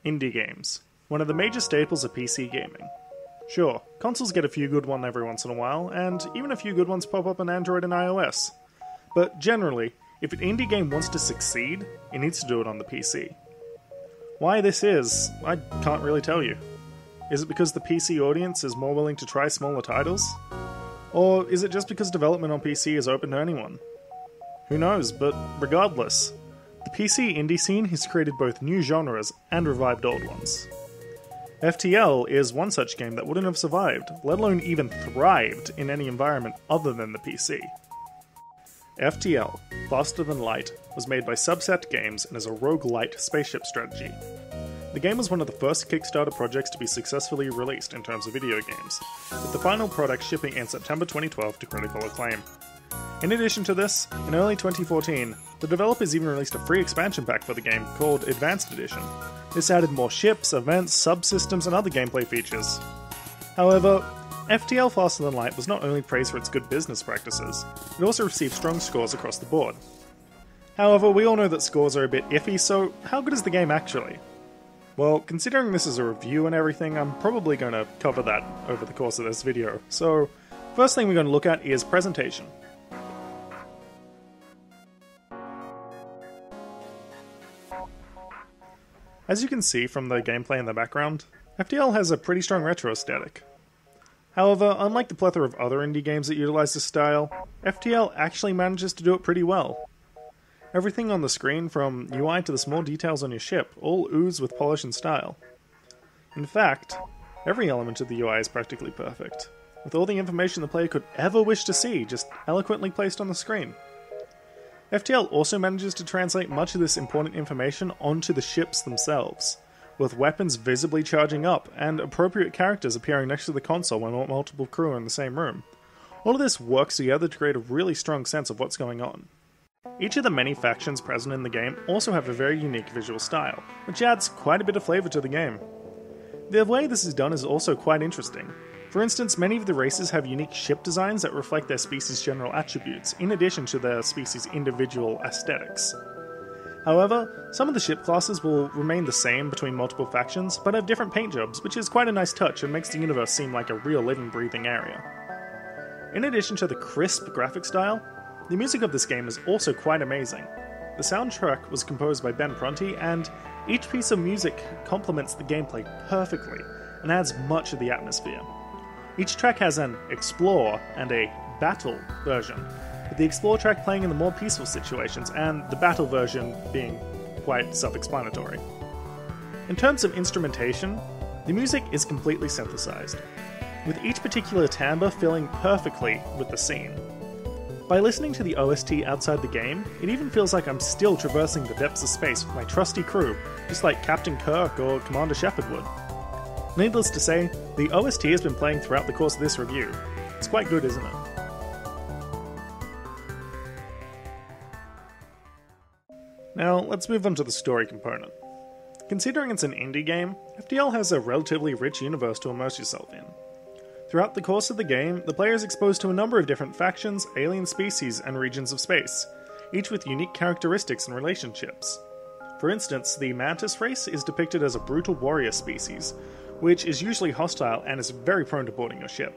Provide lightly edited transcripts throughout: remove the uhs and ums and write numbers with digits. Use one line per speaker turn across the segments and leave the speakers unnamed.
Indie games. One of the major staples of PC gaming. Sure, consoles get a few good ones every once in a while, and even a few good ones pop up on Android and iOS. But generally, if an indie game wants to succeed, it needs to do it on the PC. Why this is, I can't really tell you. Is it because the PC audience is more willing to try smaller titles? Or is it just because development on PC is open to anyone? Who knows, but regardless, the PC indie scene has created both new genres and revived old ones. FTL is one such game that wouldn't have survived, let alone even thrived, in any environment other than the PC. FTL, Faster Than Light, was made by Subset Games and is a roguelite spaceship strategy. The game was one of the first Kickstarter projects to be successfully released in terms of video games, with the final product shipping in September 2012 to critical acclaim. In addition to this, in early 2014, the developers even released a free expansion pack for the game called Advanced Edition. This added more ships, events, subsystems, and other gameplay features. However, FTL Faster Than Light was not only praised for its good business practices, it also received strong scores across the board. However, we all know that scores are a bit iffy, so how good is the game actually? Well, considering this is a review and everything, I'm probably going to cover that over the course of this video. So, first thing we're going to look at is presentation. As you can see from the gameplay in the background, FTL has a pretty strong retro aesthetic. However, unlike the plethora of other indie games that utilize this style, FTL actually manages to do it pretty well. Everything on the screen, from UI to the small details on your ship, all ooze with polish and style. In fact, every element of the UI is practically perfect, with all the information the player could ever wish to see just eloquently placed on the screen. FTL also manages to translate much of this important information onto the ships themselves, with weapons visibly charging up and appropriate characters appearing next to the console when multiple crew are in the same room. All of this works together to create a really strong sense of what's going on. Each of the many factions present in the game also have a very unique visual style, which adds quite a bit of flavour to the game. The way this is done is also quite interesting. For instance, many of the races have unique ship designs that reflect their species' general attributes, in addition to their species' individual aesthetics. However, some of the ship classes will remain the same between multiple factions, but have different paint jobs, which is quite a nice touch and makes the universe seem like a real living, breathing area. In addition to the crisp graphic style, the music of this game is also quite amazing. The soundtrack was composed by Ben Prunty, and each piece of music complements the gameplay perfectly and adds much of the atmosphere. Each track has an Explore and a Battle version, with the Explore track playing in the more peaceful situations and the Battle version being quite self-explanatory. In terms of instrumentation, the music is completely synthesized, with each particular timbre filling perfectly with the scene. By listening to the OST outside the game, it even feels like I'm still traversing the depths of space with my trusty crew, just like Captain Kirk or Commander Shepard would. Needless to say, the OST has been playing throughout the course of this review. It's quite good, isn't it? Now, let's move on to the story component. Considering it's an indie game, FTL has a relatively rich universe to immerse yourself in. Throughout the course of the game, the player is exposed to a number of different factions, alien species, and regions of space, each with unique characteristics and relationships. For instance, the Mantis race is depicted as a brutal warrior species, which is usually hostile and is very prone to boarding your ship.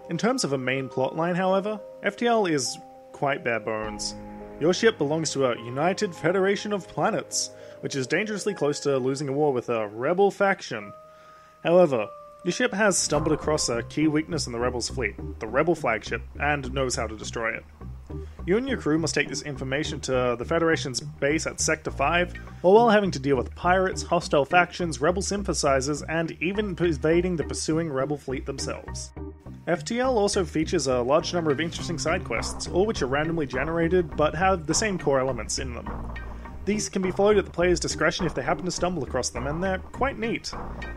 In terms of a main plotline, however, FTL is quite bare bones. Your ship belongs to a United Federation of Planets, which is dangerously close to losing a war with a rebel faction. However, your ship has stumbled across a key weakness in the rebels' fleet, the rebel flagship, and knows how to destroy it. You and your crew must take this information to the Federation's base at Sector 5, all while having to deal with pirates, hostile factions, rebel sympathizers, and even evading the pursuing rebel fleet themselves. FTL also features a large number of interesting side quests, all which are randomly generated but have the same core elements in them. These can be followed at the player's discretion if they happen to stumble across them, and they're quite neat,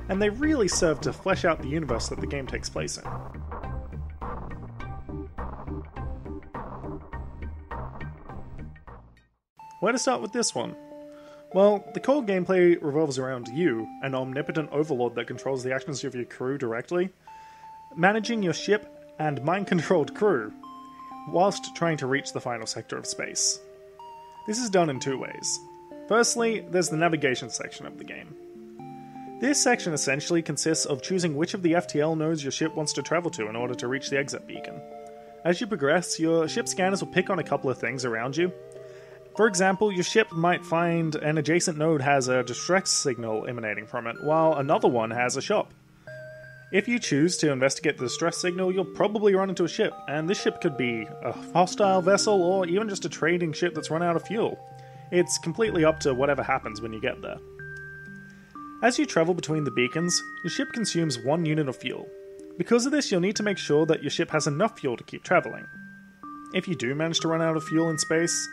and they really serve to flesh out the universe that the game takes place in. Where to start with this one? Well, the core gameplay revolves around you, an omnipotent overlord that controls the actions of your crew directly, managing your ship and mind-controlled crew, whilst trying to reach the final sector of space. This is done in two ways. Firstly, there's the navigation section of the game. This section essentially consists of choosing which of the FTL nodes your ship wants to travel to in order to reach the exit beacon. As you progress, your ship scanners will pick on a couple of things around you. For example, your ship might find an adjacent node has a distress signal emanating from it, while another one has a shop. If you choose to investigate the distress signal, you'll probably run into a ship, and this ship could be a hostile vessel or even just a trading ship that's run out of fuel. It's completely up to whatever happens when you get there. As you travel between the beacons, your ship consumes 1 unit of fuel. Because of this, you'll need to make sure that your ship has enough fuel to keep traveling. If you do manage to run out of fuel in space,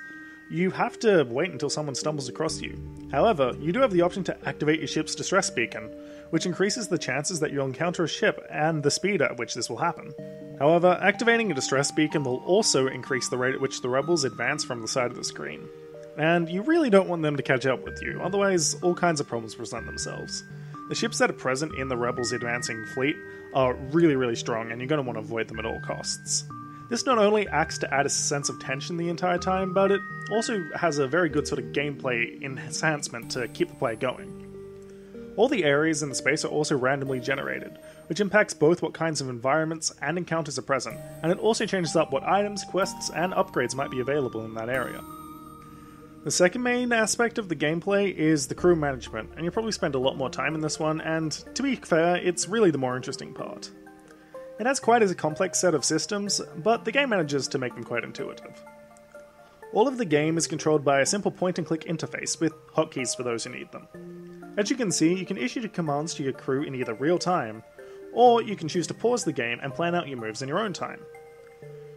you have to wait until someone stumbles across you. However, you do have the option to activate your ship's distress beacon, which increases the chances that you'll encounter a ship and the speed at which this will happen. However, activating a distress beacon will also increase the rate at which the rebels advance from the side of the screen. And you really don't want them to catch up with you, otherwise all kinds of problems present themselves. The ships that are present in the rebels' advancing fleet are really strong, and you're going to want to avoid them at all costs. This not only acts to add a sense of tension the entire time, but it also has a very good sort of gameplay enhancement to keep the player going. All the areas in the space are also randomly generated, which impacts both what kinds of environments and encounters are present, and it also changes up what items, quests, and upgrades might be available in that area. The second main aspect of the gameplay is the crew management, and you'll probably spend a lot more time in this one, and to be fair, it's really the more interesting part. It has quite a complex set of systems, but the game manages to make them quite intuitive. All of the game is controlled by a simple point-and-click interface with hotkeys for those who need them. As you can see, you can issue commands to your crew in either real time, or you can choose to pause the game and plan out your moves in your own time.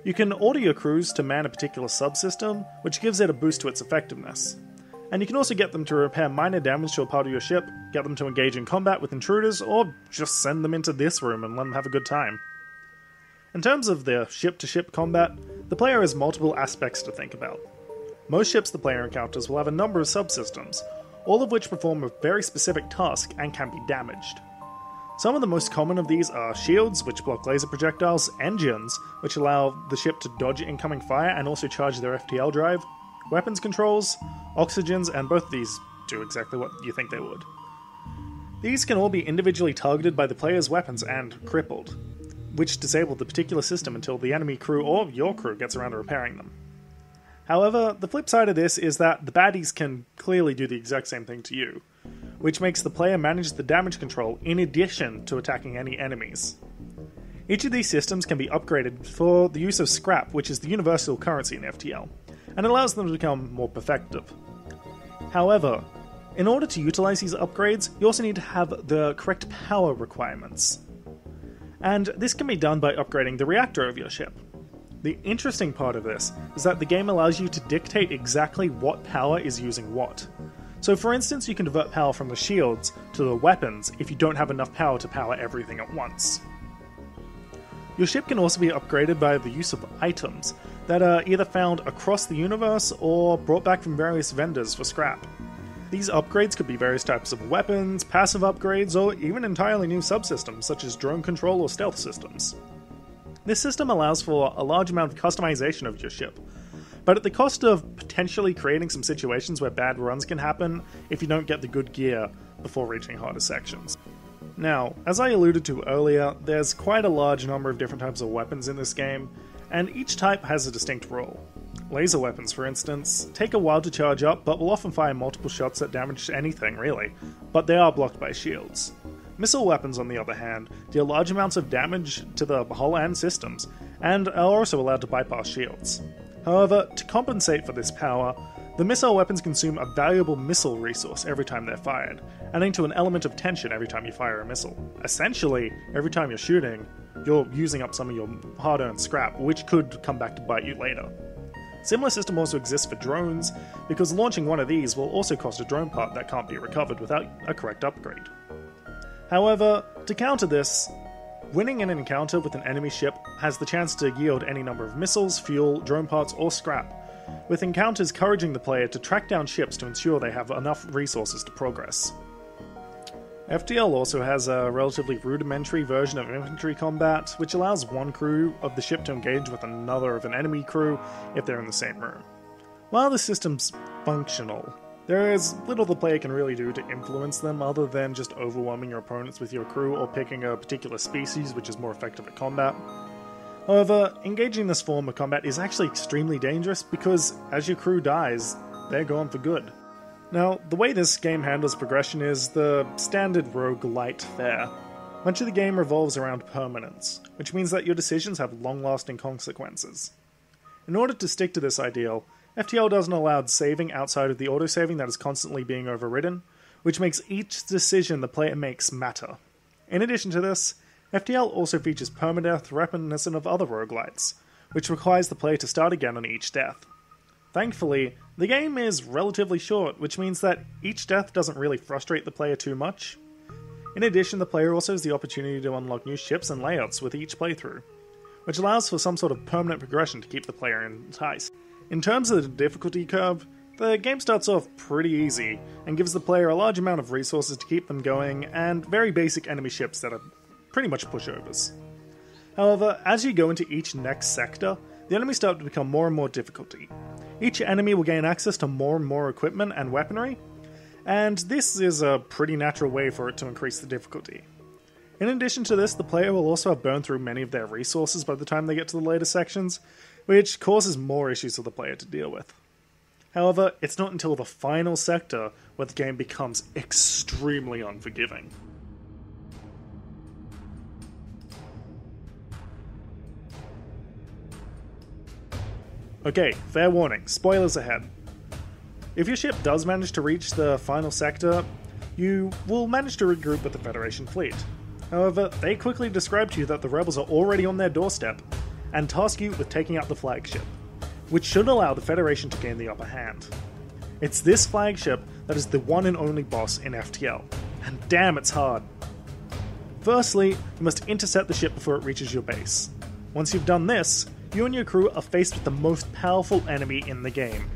You can order your crews to man a particular subsystem, which gives it a boost to its effectiveness. And you can also get them to repair minor damage to a part of your ship, get them to engage in combat with intruders, or just send them into this room and let them have a good time. In terms of the ship-to-ship combat, the player has multiple aspects to think about. Most ships the player encounters will have a number of subsystems, all of which perform a very specific task and can be damaged. Some of the most common of these are shields, which block laser projectiles, engines, which allow the ship to dodge incoming fire and also charge their FTL drive, weapons controls, oxygens, and both of these do exactly what you think they would. These can all be individually targeted by the player's weapons and crippled, which disable the particular system until the enemy crew or your crew gets around to repairing them. However, the flip side of this is that the baddies can clearly do the exact same thing to you, which makes the player manage the damage control in addition to attacking any enemies. Each of these systems can be upgraded for the use of scrap, which is the universal currency in FTL, and allows them to become more perfective. However, in order to utilize these upgrades, you also need to have the correct power requirements. And this can be done by upgrading the reactor of your ship. The interesting part of this is that the game allows you to dictate exactly what power is using what. So for instance, you can divert power from the shields to the weapons if you don't have enough power to power everything at once. Your ship can also be upgraded by the use of items that are either found across the universe or brought back from various vendors for scrap. These upgrades could be various types of weapons, passive upgrades, or even entirely new subsystems such as drone control or stealth systems. This system allows for a large amount of customization of your ship, but at the cost of potentially creating some situations where bad runs can happen if you don't get the good gear before reaching harder sections. Now, as I alluded to earlier, there's quite a large number of different types of weapons in this game, and each type has a distinct role. Laser weapons, for instance, take a while to charge up, but will often fire multiple shots that damage anything, really, but they are blocked by shields. Missile weapons, on the other hand, deal large amounts of damage to the hull and systems, and are also allowed to bypass shields. However, to compensate for this power, the missile weapons consume a valuable missile resource every time they're fired, adding to an element of tension every time you fire a missile. Essentially, every time you're shooting, you're using up some of your hard-earned scrap, which could come back to bite you later. Similar system also exists for drones, because launching one of these will also cost a drone part that can't be recovered without a correct upgrade. However, to counter this, winning an encounter with an enemy ship has the chance to yield any number of missiles, fuel, drone parts, or scrap, with encounters encouraging the player to track down ships to ensure they have enough resources to progress. FTL also has a relatively rudimentary version of infantry combat, which allows one crew of the ship to engage with another of an enemy crew if they're in the same room. While the system's functional, There is little the player can really do to influence them other than just overwhelming your opponents with your crew or picking a particular species which is more effective at combat. However, engaging this form of combat is actually extremely dangerous because as your crew dies, they're gone for good. Now, the way this game handles progression is the standard rogue-lite fare. Much of the game revolves around permanence, which means that your decisions have long-lasting consequences. In order to stick to this ideal, FTL doesn't allow saving outside of the autosaving that is constantly being overridden, which makes each decision the player makes matter. In addition to this, FTL also features permadeath reminiscent of other roguelites, which requires the player to start again on each death. Thankfully, the game is relatively short, which means that each death doesn't really frustrate the player too much. In addition, the player also has the opportunity to unlock new ships and layouts with each playthrough, which allows for some sort of permanent progression to keep the player enticed. In terms of the difficulty curve, the game starts off pretty easy, and gives the player a large amount of resources to keep them going, and very basic enemy ships that are pretty much pushovers. However, as you go into each next sector, the enemies start to become more and more difficulty. Each enemy will gain access to more and more equipment and weaponry, and this is a pretty natural way for it to increase the difficulty. In addition to this, the player will also have burned through many of their resources by the time they get to the later sections, which causes more issues for the player to deal with. However, it's not until the final sector where the game becomes extremely unforgiving. Okay, fair warning, spoilers ahead. If your ship does manage to reach the final sector, you will manage to regroup with the Federation fleet. However, they quickly describe to you that the rebels are already on their doorstep, and task you with taking out the flagship, which should allow the Federation to gain the upper hand. It's this flagship that is the one and only boss in FTL, and damn it's hard. Firstly, you must intercept the ship before it reaches your base. Once you've done this, you and your crew are faced with the most powerful enemy in the game.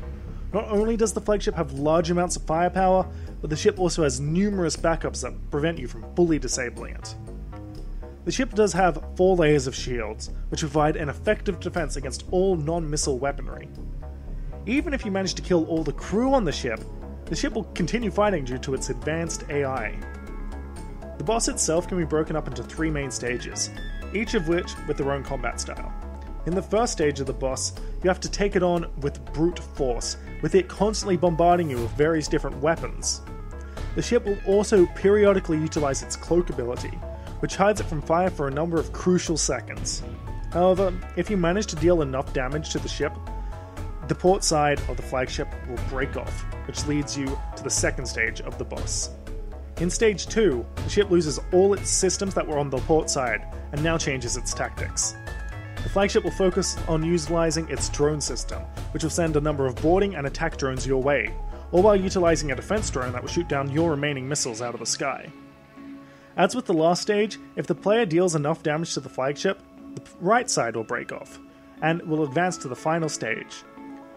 Not only does the flagship have large amounts of firepower, but the ship also has numerous backups that prevent you from fully disabling it. The ship does have 4 layers of shields, which provide an effective defense against all non-missile weaponry. Even if you manage to kill all the crew on the ship will continue fighting due to its advanced AI. The boss itself can be broken up into 3 main stages, each of which with their own combat style. In the first stage of the boss, you have to take it on with brute force, with it constantly bombarding you with various different weapons. The ship will also periodically utilize its cloak ability, which hides it from fire for a number of crucial seconds. However, if you manage to deal enough damage to the ship, the port side of the flagship will break off, which leads you to the second stage of the boss. In stage 2, the ship loses all its systems that were on the port side, and now changes its tactics. The flagship will focus on utilizing its drone system, which will send a number of boarding and attack drones your way, all while utilizing a defense drone that will shoot down your remaining missiles out of the sky. As with the last stage, if the player deals enough damage to the flagship, the right side will break off, and will advance to the final stage,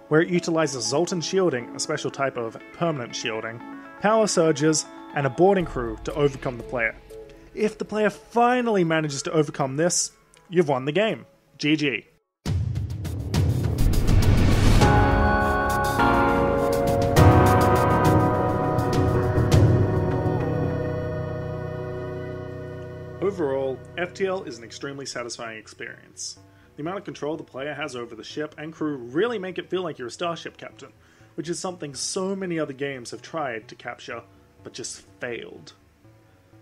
where it utilizes Zoltan shielding, a special type of permanent shielding, power surges, and a boarding crew to overcome the player. If the player finally manages to overcome this, you've won the game. GG. Overall, FTL is an extremely satisfying experience. The amount of control the player has over the ship and crew really make it feel like you're a starship captain, which is something so many other games have tried to capture, but just failed.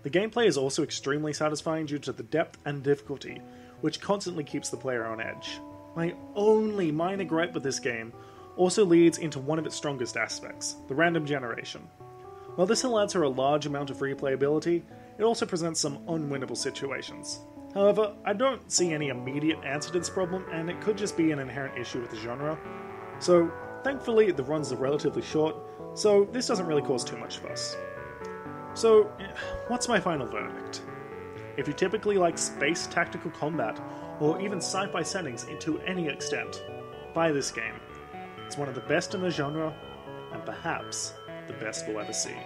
The gameplay is also extremely satisfying due to the depth and difficulty, which constantly keeps the player on edge. My only minor gripe with this game also leads into one of its strongest aspects, the random generation. While this allows for a large amount of replayability, it also presents some unwinnable situations. However, I don't see any immediate answer to this problem, and it could just be an inherent issue with the genre. So, thankfully the runs are relatively short, so this doesn't really cause too much fuss. So, what's my final verdict? If you typically like space tactical combat, or even sci-fi settings to any extent, buy this game. It's one of the best in the genre, and perhaps the best we'll ever see.